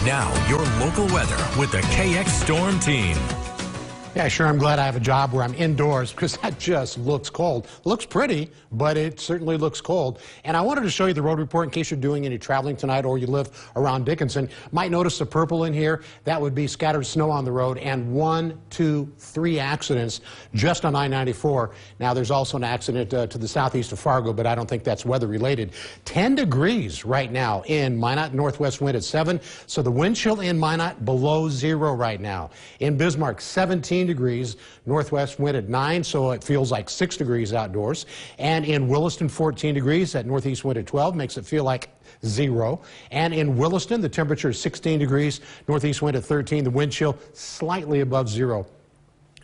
Now, your local weather with the KX Storm Team. Yeah, sure, I'm glad I have a job where I'm indoors because that just looks cold. Looks pretty, but it certainly looks cold. And I wanted to show you the road report in case you're doing any traveling tonight or you live around Dickinson. Might notice the purple in here. That would be scattered snow on the road and 1, 2, 3 accidents just on I-94. Now, there's also an accident to the southeast of Fargo, but I don't think that's weather related. 10 degrees right now in Minot, northwest wind at 7. So the wind chill in Minot below 0 right now. In Bismarck, 17 degrees, northwest wind at 9, so it feels like 6 degrees outdoors. And in Williston, 14 degrees, that northeast wind at 12 makes it feel like 0. And in Williston, the temperature is 16 degrees, northeast wind at 13, the wind chill slightly above 0.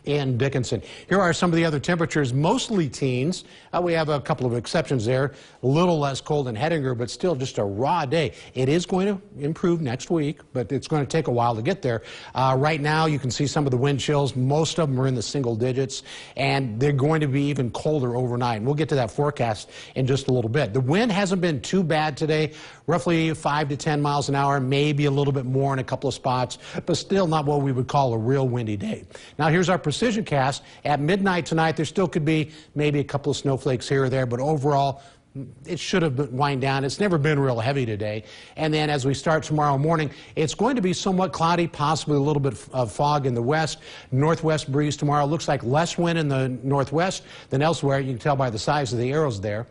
In Dickinson. Here are some of the other temperatures, mostly teens. We have a couple of exceptions there. A little less cold in Hettinger, but still just a raw day. It is going to improve next week, but it's going to take a while to get there. Right now, you can see some of the wind chills. Most of them are in the single digits, and they're going to be even colder overnight. And we'll get to that forecast in just a little bit. The wind hasn't been too bad today, roughly 5 to 10 miles an hour, maybe a little bit more in a couple of spots, but still not what we would call a real windy day. Now, here's our precision cast. At midnight tonight, there still could be maybe a couple of snowflakes here or there, but overall, it should have wind down. It's never been real heavy today. And then as we start tomorrow morning, it's going to be somewhat cloudy, possibly a little bit of fog in the west. Northwest breeze tomorrow. Looks like less wind in the northwest than elsewhere. You can tell by the size of the arrows there.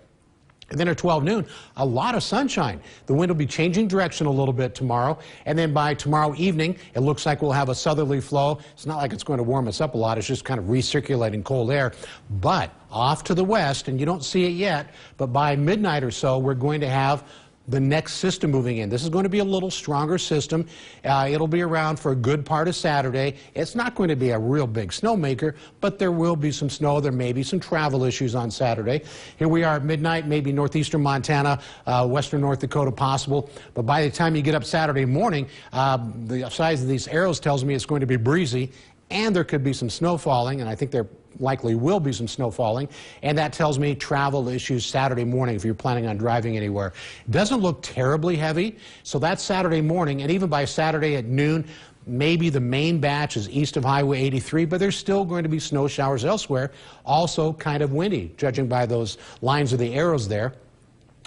And then at 12 noon, a lot of sunshine. The wind will be changing direction a little bit tomorrow. And then by tomorrow evening, it looks like we'll have a southerly flow. It's not like it's going to warm us up a lot. It's just kind of recirculating cold air. But off to the west, and you don't see it yet, but by midnight or so, we're going to have the next system moving in. This is going to be a little stronger system. It'll be around for a good part of Saturday. It's not going to be a real big snowmaker, but there will be some snow. There may be some travel issues on Saturday. Here we are at midnight, maybe northeastern Montana, western North Dakota possible. But by the time you get up Saturday morning, the size of these arrows tells me it's going to be breezy, and there could be some snow falling, and I think there likely will be some snow falling, and that tells me travel issues Saturday morning if you're planning on driving anywhere. It doesn't look terribly heavy, so that's Saturday morning, and even by Saturday at noon, maybe the main batch is east of Highway 83, but there's still going to be snow showers elsewhere, also kind of windy, judging by those lines of the arrows there.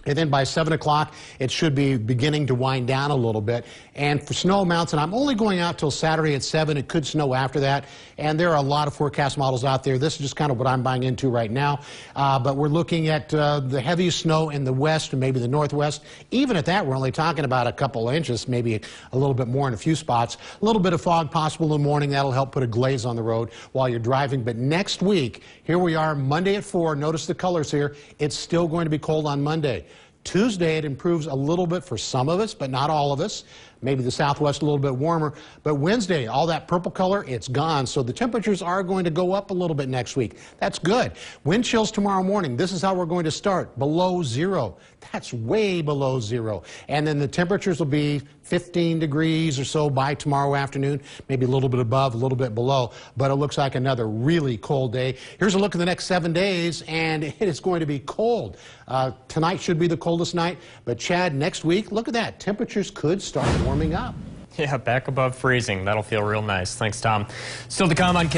And then by 7 o'clock, it should be beginning to wind down a little bit. And for snow amounts, and I'm only going out till Saturday at 7. It could snow after that. And there are a lot of forecast models out there. This is just kind of what I'm buying into right now. But we're looking at the heaviest snow in the west and maybe the northwest. Even at that, we're only talking about a couple of inches, maybe a little bit more in a few spots. A little bit of fog possible in the morning. That'll help put a glaze on the road while you're driving. But next week, here we are, Monday at 4. Notice the colors here. It's still going to be cold on Monday. Tuesday, it improves a little bit for some of us, but not all of us. Maybe the southwest a little bit warmer. But Wednesday, all that purple color, it's gone. So the temperatures are going to go up a little bit next week. That's good. Wind chills tomorrow morning. This is how we're going to start. Below 0. That's way below 0. And then the temperatures will be 15 degrees or so by tomorrow afternoon. Maybe a little bit above, a little bit below. But it looks like another really cold day. Here's a look at the next 7 days, and it is going to be cold. Tonight should be the coldest night. But Chad, next week, look at that. Temperatures could start warming up. Yeah, back above freezing. That'll feel real nice. Thanks, Tom. Still to come on